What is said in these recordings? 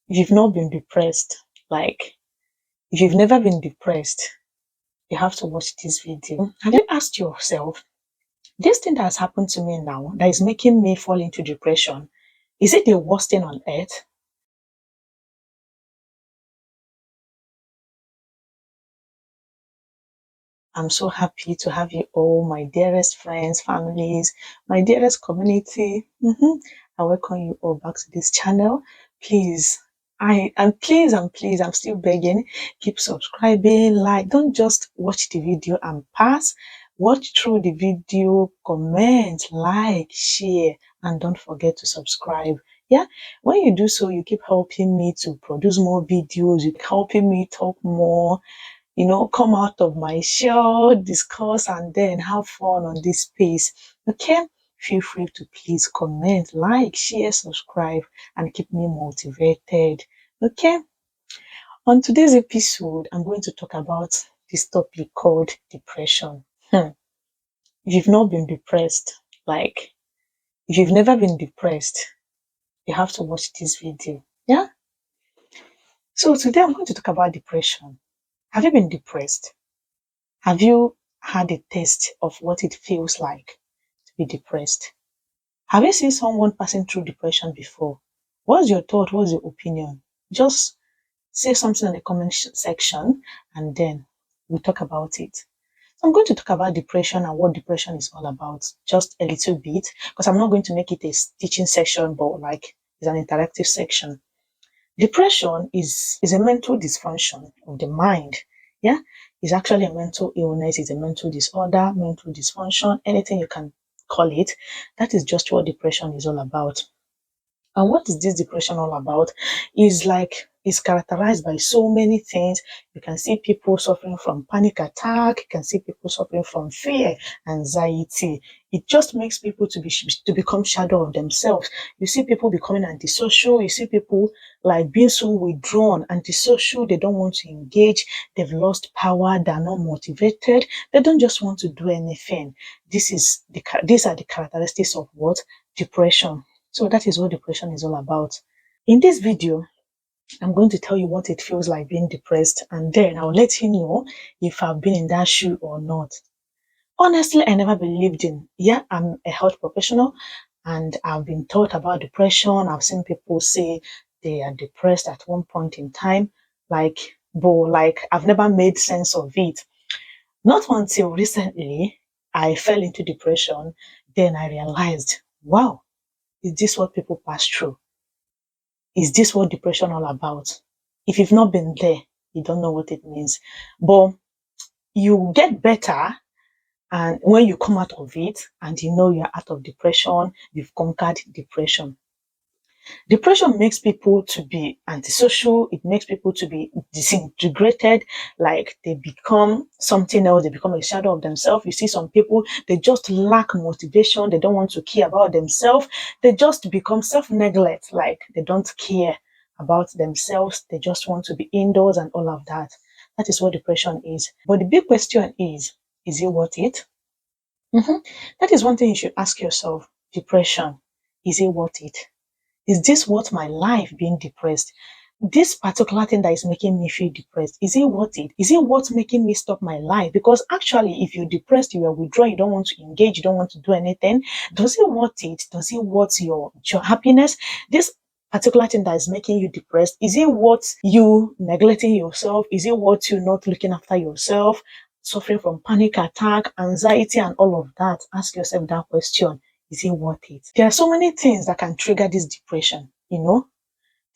If you've not been depressed, like if you've never been depressed, you have to watch this video. Have you asked yourself, this thing that has happened to me now that is making me fall into depression, is it the worst thing on earth? I'm so happy to have you all, my dearest friends, families, my dearest community. I welcome you all back to this channel. Please, please, I'm still begging, keep subscribing, like, don't just watch the video and pass. Watch through the video, comment, like, share, and don't forget to subscribe. Yeah, when you do so, you keep helping me to produce more videos, you keep helping me talk more, come out of my shell, discuss, and then have fun on this space. Okay? Feel free to please comment, like, share, subscribe, and keep me motivated. Okay? On today's episode, I'm going to talk about this topic called depression. If you've not been depressed, like, if you've never been depressed, you have to watch this video. Yeah? So today I'm going to talk about depression. Have you been depressed? Have you had a taste of what it feels like to be depressed? Have you seen someone passing through depression before? What's your thought? What's your opinion? Just say something in the comment section and then we'll talk about it. So I'm going to talk about depression and what depression is all about just a little bit because I'm not going to make it a teaching section, but like it's an interactive section. Depression is a mental dysfunction of the mind. Yeah, it's actually a mental illness, it's a mental disorder, mental dysfunction, anything you can call it. That is just what depression is all about. And what is this depression all about? Is like it's characterized by so many things. You can see people suffering from panic attack. You can see people suffering from fear, anxiety. It just makes people to become shadow of themselves. You see people becoming antisocial. You see people like being so withdrawn, antisocial. They don't want to engage. They've lost power. They're not motivated. They don't just want to do anything. These are the characteristics of what depression. So that is what depression is all about. In this video, I'm going to tell you what it feels like being depressed, and then I'll let you know if I've been in that shoe or not. Honestly, I never believed I'm a health professional and I've been taught about depression. I've seen people say they are depressed at one point in time, but I've never made sense of it. Not until recently, I fell into depression. Then I realized, wow, is this what people pass through? Is this what depression all about? If you've not been there, you don't know what it means. But you get better and when you come out of it and you know you're out of depression, you've conquered depression. Depression makes people to be antisocial. It makes people to be disintegrated, like they become something else. They become a shadow of themselves. You see some people, they just lack motivation. They don't want to care about themselves. They just become self-neglect, like they don't care about themselves. They just want to be indoors and all of that. That is what depression is. But the big question is it worth it? That is one thing you should ask yourself. Depression, is it worth it? Is this worth my life being depressed? This particular thing that is making me feel depressed, is it worth it? Is it worth making me stop my life? Because actually, if you're depressed, you are withdrawn, you don't want to engage, you don't want to do anything. Does it worth it? Does it worth your happiness? This particular thing that is making you depressed, is it worth you neglecting yourself? Is it worth you not looking after yourself? Suffering from panic attack, anxiety, and all of that? Ask yourself that question. Is it worth it? There are so many things that can trigger this depression.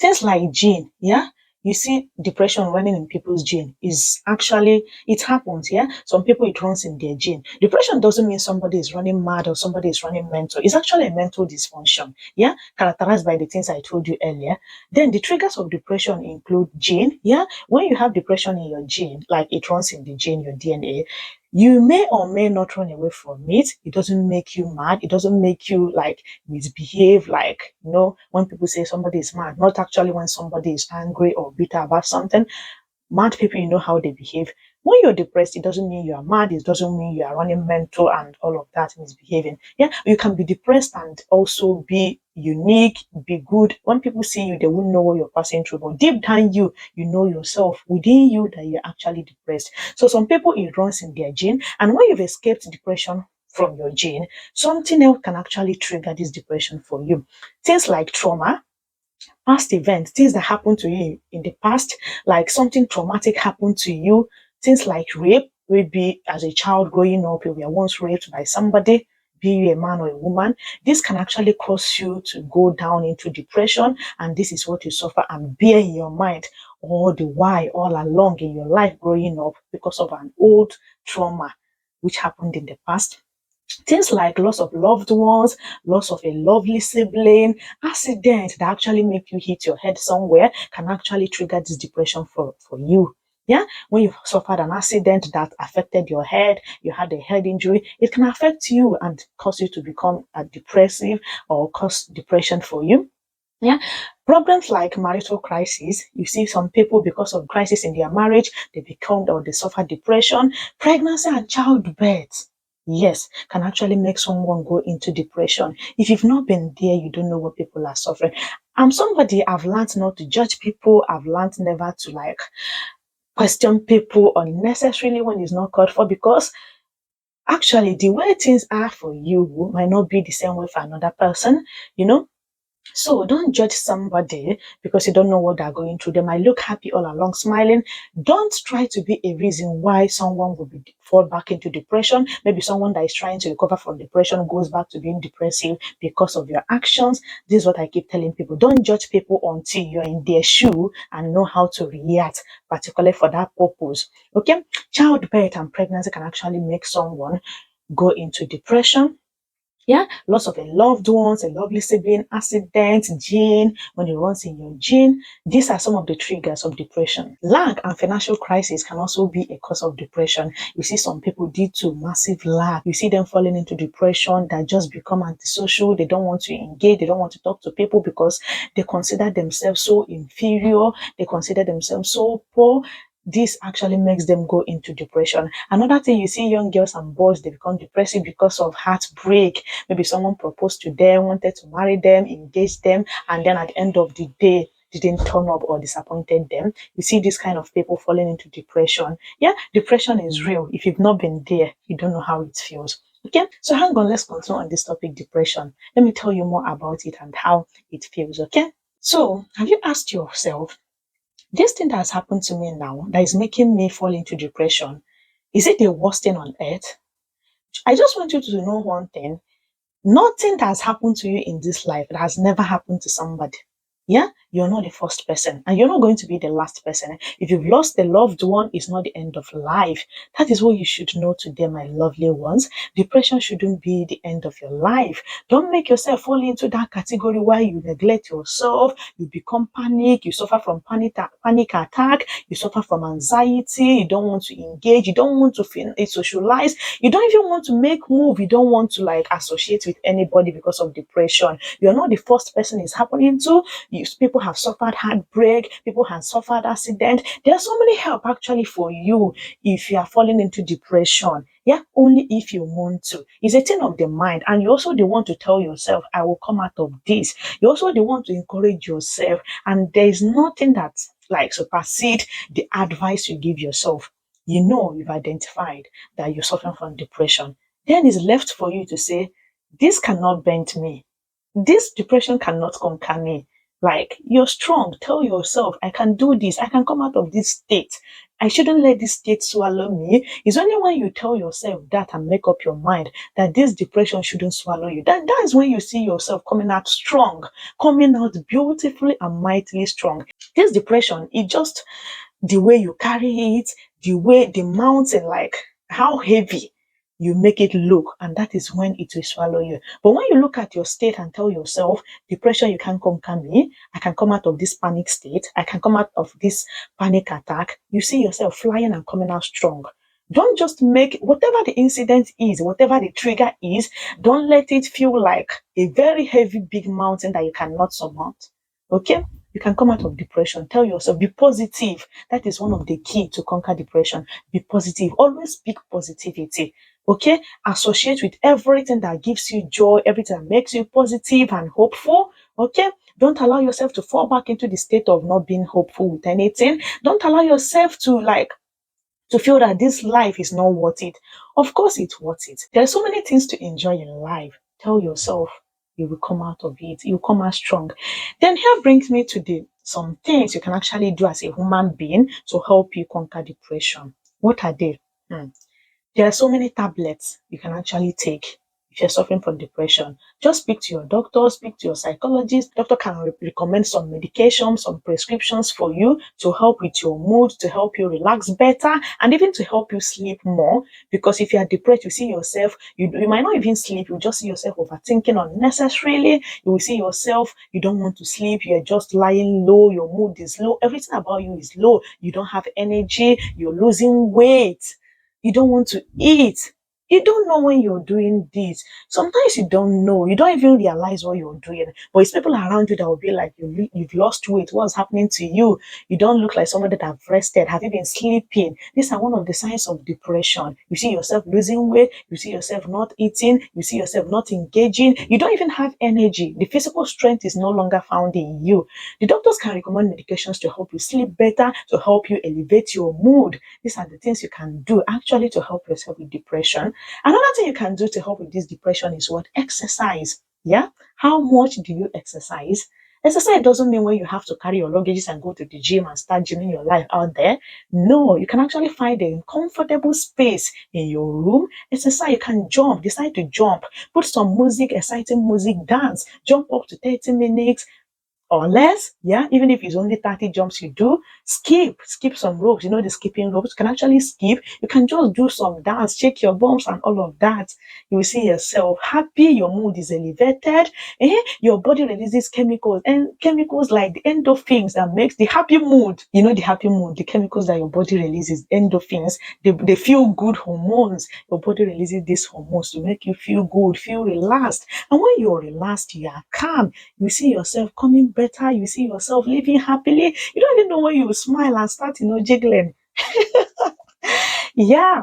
Things like gene, yeah? You see depression running in people's gene is actually, it happens, yeah? Some people, it runs in their gene. Depression doesn't mean somebody is running mad or somebody is running mental. It's actually a mental dysfunction, yeah? Characterized by the things I told you earlier. Then the triggers of depression include gene, yeah? When you have depression in your gene, like it runs in the gene, your DNA, you may or may not run away from it. It doesn't make you mad. It doesn't make you like misbehave, like, when people say somebody is mad, not actually when somebody is angry or bitter about something. Mad people, you know how they behave. When you're depressed, it doesn't mean you are mad. It doesn't mean you are running mental and all of that misbehaving. Yeah, you can be depressed and also be unique, be good. When people see you, they won't know what you're passing through. But deep down you know yourself within you that you're actually depressed. So some people it runs in their gene, and when you've escaped depression from your gene, something else can actually trigger this depression for you. Things like trauma, past events, things that happened to you in the past, like something traumatic happened to you, things like rape, maybe as a child growing up, you were once raped by somebody, be you a man or a woman. This can actually cause you to go down into depression, and this is what you suffer and bear in your mind all the while, all along in your life growing up because of an old trauma which happened in the past. Things like loss of loved ones, loss of a lovely sibling, accidents that actually make you hit your head somewhere can actually trigger this depression for you. Yeah, when you've suffered an accident that affected your head, you had a head injury, it can affect you and cause you to become depressive or cause depression for you. Yeah, problems like marital crisis. You see some people because of crisis in their marriage, they become or they suffer depression. Pregnancy and childbirth, yes, can actually make someone go into depression. If you've not been there, you don't know what people are suffering. I'm somebody, I've learned not to judge people. I've learned never to like question people unnecessarily when it's not called for, because actually the way things are for you might not be the same way for another person, you know. So don't judge somebody because you don't know what they're going through. They might look happy all along, smiling. Don't try to be a reason why someone will fall back into depression. Maybe someone that is trying to recover from depression goes back to being depressive because of your actions. This is what I keep telling people. Don't judge people until you're in their shoe and know how to react, particularly for that purpose. Okay? Childbirth and pregnancy can actually make someone go into depression. Yeah, loss of a loved ones, a lovely sibling, accident, gene, when it runs in your gene. These are some of the triggers of depression. Lack and financial crisis can also be a cause of depression. You see some people due to massive lack, you see them falling into depression that just become antisocial. They don't want to engage, they don't want to talk to people because they consider themselves so inferior, they consider themselves so poor. This actually makes them go into depression. Another thing, you see young girls and boys, they become depressive because of heartbreak. Maybe someone proposed to them, wanted to marry them, engage them, and then at the end of the day, didn't turn up or disappointed them. You see this kind of people falling into depression. Yeah, depression is real. If you've not been there, you don't know how it feels. Okay, so hang on, let's continue on this topic, depression. Let me tell you more about it and how it feels. Okay, so have you asked yourself, this thing that has happened to me now that is making me fall into depression, is it the worst thing on earth? I just want you to know one thing. Nothing that has happened to you in this life that has never happened to somebody. Yeah, you're not the first person, and you're not going to be the last person. If you've lost a loved one, it's not the end of life. That is what you should know today, my lovely ones. Depression shouldn't be the end of your life. Don't make yourself fall into that category where you neglect yourself, you become panic, you suffer from panic attack, you suffer from anxiety, you don't want to engage, you don't want to socialize, you don't even want to make move, you don't want to like associate with anybody because of depression. You're not the first person it's happening to. People have suffered heartbreak, people have suffered accident. There's so many help actually for you if you are falling into depression. Yeah, only if you want to. It's a thing of the mind, and you also the want to tell yourself, I will come out of this. You also the want to encourage yourself, and there is nothing that like supersede the advice you give yourself. You know you've identified that you're suffering from depression. Then it's left for you to say, this cannot bend me. This depression cannot conquer me. Like, you're strong. Tell yourself, I can do this. I can come out of this state. I shouldn't let this state swallow me. It's only when you tell yourself that and make up your mind that this depression shouldn't swallow you. That is when you see yourself coming out strong, coming out beautifully and mightily strong. This depression, it just the way you carry it, the way the mountain, like how heavy you make it look, and that is when it will swallow you. But when you look at your state and tell yourself, depression, you can't conquer me, I can come out of this panic state, I can come out of this panic attack, you see yourself flying and coming out strong. Don't just make whatever the incident is, whatever the trigger is, don't let it feel like a very heavy, big mountain that you cannot surmount. Okay? You can come out of depression. Tell yourself, be positive. That is one of the key to conquer depression. Be positive. Always speak positivity. Okay, associate with everything that gives you joy, everything that makes you positive and hopeful. Okay, don't allow yourself to fall back into the state of not being hopeful with anything. Don't allow yourself to feel that this life is not worth it. Of course, it's worth it. There are so many things to enjoy in life. Tell yourself you will come out of it. You will come out strong. Then here brings me to the some things you can actually do as a human being to help you conquer depression. What are they? Hmm. There are so many tablets you can actually take if you're suffering from depression. Just speak to your doctor, speak to your psychologist. Doctor can recommend some medication, some prescriptions for you to help with your mood, to help you relax better, and even to help you sleep more. Because if you are depressed, you see yourself, you might not even sleep, you just see yourself overthinking unnecessarily. You will see yourself, you don't want to sleep, you're just lying low, your mood is low, everything about you is low, you don't have energy, you're losing weight, you don't want to eat. You don't know when you're doing this. Sometimes you don't know. You don't even realize what you're doing. But it's people around you that will be like, you've lost weight. What's happening to you? You don't look like somebody that have rested. Have you been sleeping? These are one of the signs of depression. You see yourself losing weight. You see yourself not eating. You see yourself not engaging. You don't even have energy. The physical strength is no longer found in you. The doctors can recommend medications to help you sleep better, to help you elevate your mood. These are the things you can do actually to help yourself with depression. Another thing you can do to help with this depression is what? Exercise. Yeah. How much do you exercise? Exercise doesn't mean when you have to carry your luggages and go to the gym and start gymming your life out there. No, you can actually find a comfortable space in your room. Exercise, you can jump, decide to jump, put some music, exciting music, dance, jump up to 30 minutes, or less. Yeah, even if it's only 30 jumps you do, skip some ropes. You know, the skipping ropes, you can actually skip. You can just do some dance, shake your bums and all of that. You will see yourself happy, your mood is elevated, your body releases chemicals, and chemicals like the endorphins that makes the happy mood. You know, the happy mood, the chemicals that your body releases, endorphins, they feel good hormones. Your body releases these hormones to make you feel good, feel relaxed. And when you're relaxed, you are calm, you see yourself coming better, you see yourself living happily. You don't even know when you smile and start, jiggling. Yeah.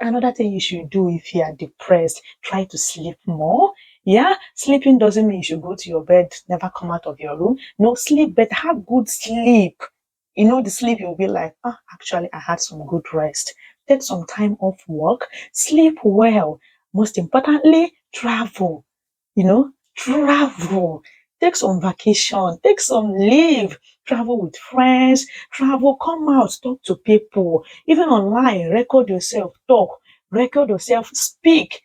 Another thing you should do if you are depressed, try to sleep more. Yeah, sleeping doesn't mean you should go to your bed, never come out of your room. No, sleep better, have good sleep. You know, the sleep you'll be like, actually, I had some good rest. Take some time off work, sleep well. Most importantly, travel. Travel. Take some vacation, take some leave, travel with friends, travel, come out, talk to people, even online, record yourself, talk, record yourself, speak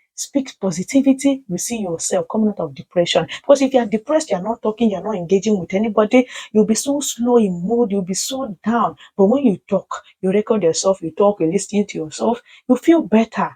positivity, you see yourself coming out of depression. Because if you're depressed, you're not talking, you're not engaging with anybody, you'll be so slow in mood, you'll be so down. But when you talk, you record yourself, you talk, you listen to yourself, you feel better.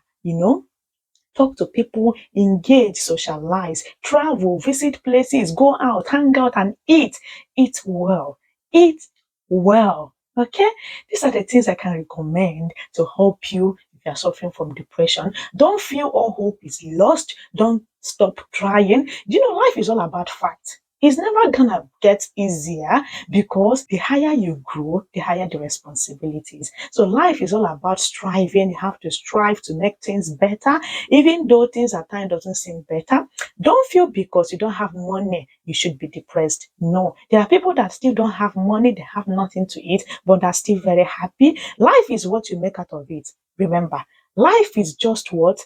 Talk to people, engage, socialize, travel, visit places, go out, hang out and eat. Eat well. Eat well. Okay? These are the things I can recommend to help you if you're suffering from depression. Don't feel all hope is lost. Don't stop trying. Life is all about fight. It's never gonna get easier because the higher you grow, the higher the responsibilities. So life is all about striving. You have to strive to make things better. Even though things at times doesn't seem better, don't feel because you don't have money, you should be depressed. No, there are people that still don't have money, they have nothing to eat, but they're still very happy. Life is what you make out of it. Remember, life is just what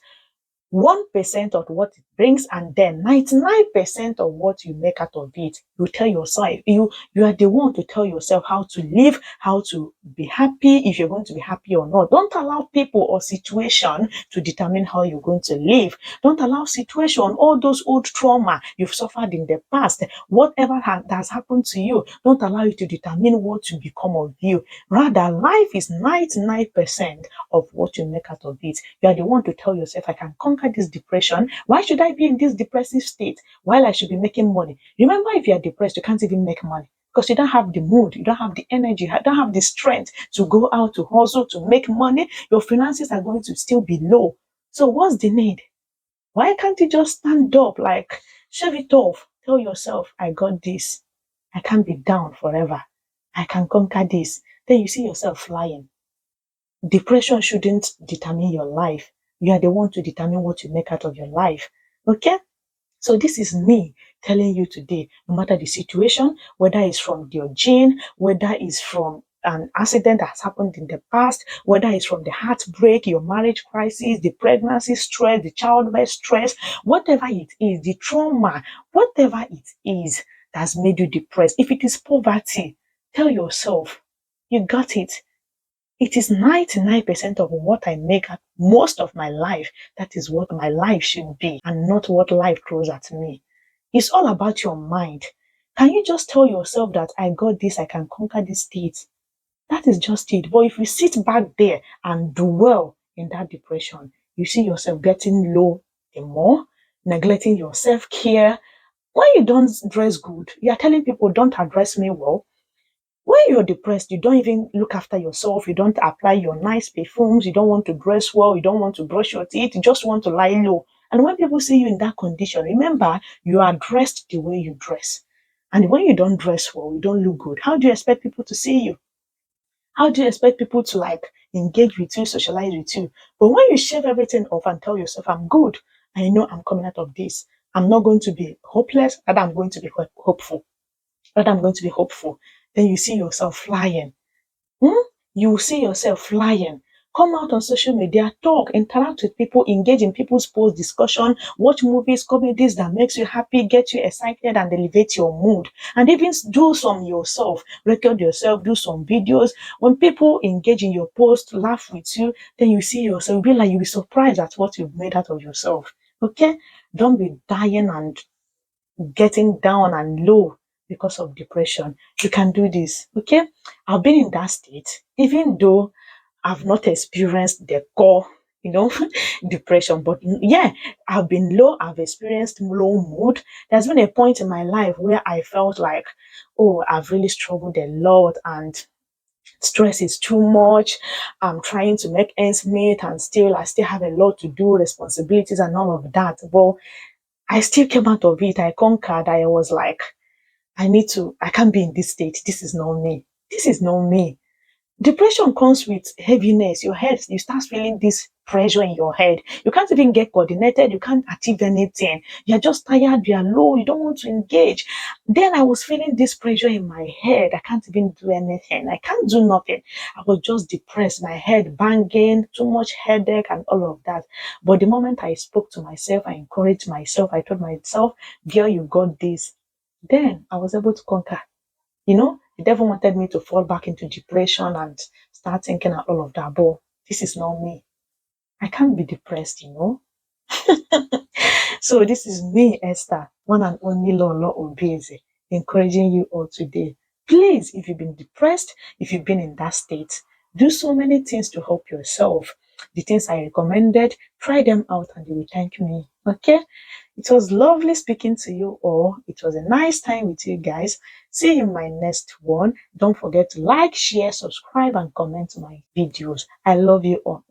1% of what it brings, and then 99% of what you make out of it. You tell yourself, you are the one to tell yourself how to live, how to be happy, if you're going to be happy or not. Don't allow people or situation to determine how you're going to live. Don't allow situation, all those old trauma you've suffered in the past, whatever has happened to you, don't allow it to determine what to become of you. Rather, life is 99% of what you make out of it. You are the one to tell yourself, I can conquer this depression. Why should I be in this depressive state while I should be making money? Remember, if you are depressed, you can't even make money because you don't have the mood, you don't have the energy, you don't have the strength to go out to hustle, to make money. Your finances are going to still be low. So what's the need? Why can't you just stand up, like shave it off? Tell yourself, I got this. I can't be down forever. I can conquer this. Then you see yourself flying. Depression shouldn't determine your life. You are the one to determine what you make out of your life. Okay? So this is me telling you today, no matter the situation, whether it's from your gene, whether it's from an accident that has happened in the past, whether it's from the heartbreak, your marriage crisis, the pregnancy stress, the childbirth stress, whatever it is, the trauma, whatever it is that has made you depressed. If it is poverty, tell yourself, you got it. It is 99% of what I make at most of my life. That is what my life should be and not what life throws at me. It's all about your mind. Can you just tell yourself that I got this, I can conquer this state? That is just it. But if you sit back there and dwell in that depression, you see yourself getting low the more, neglecting your self care. When you don't dress good, you are telling people, don't address me well. When you're depressed, you don't even look after yourself. You don't apply your nice perfumes. You don't want to dress well. You don't want to brush your teeth. You just want to lie low. And when people see you in that condition, remember, you are dressed the way you dress. And when you don't dress well, you don't look good. How do you expect people to see you? How do you expect people to like engage with you, socialize with you? But when you shave everything off and tell yourself, I'm good, I know I'm coming out of this. I'm not going to be hopeless, but I'm going to be hopeful. But I'm going to be hopeful. Then you see yourself flying. Hmm? You will see yourself flying. Come out on social media, talk, interact with people, engage in people's post discussion, watch movies, comedies that makes you happy, get you excited and elevate your mood. And even do some yourself, record yourself, do some videos. When people engage in your post, laugh with you, then you see yourself, you'll be surprised at what you've made out of yourself. Okay? Don't be dying and getting down and low because of depression. You can do this. Okay? I've been in that state, even though I've not experienced the core, depression. But yeah, I've been low, I've experienced low mood. There's been a point in my life where I felt like, oh, I've really struggled a lot and stress is too much. I'm trying to make ends meet and I still have a lot to do, responsibilities and all of that. But I still came out of it. I conquered. I was like, I can't be in this state. This is not me. This is not me. Depression comes with heaviness. Your head, you start feeling this pressure in your head. You can't even get coordinated. You can't achieve anything. You're just tired. You're low. You don't want to engage. Then I was feeling this pressure in my head. I can't even do anything. I can't do nothing. I was just depressed. My head banging, too much headache and all of that. But the moment I spoke to myself, I encouraged myself. I told myself, girl, you got this. Then I was able to conquer. The devil wanted me to fall back into depression and start thinking and all of that, but this is not me. I can't be depressed. So this is me, Esther, one and only Lolo Obese, encouraging you all today. Please, if you've been depressed, if you've been in that state, do so many things to help yourself. The things I recommended, try them out and you will thank me. Okay? It was lovely speaking to you all. It was a nice time with you guys. See you in my next one. Don't forget to like, share, subscribe, and comment my videos. I love you all.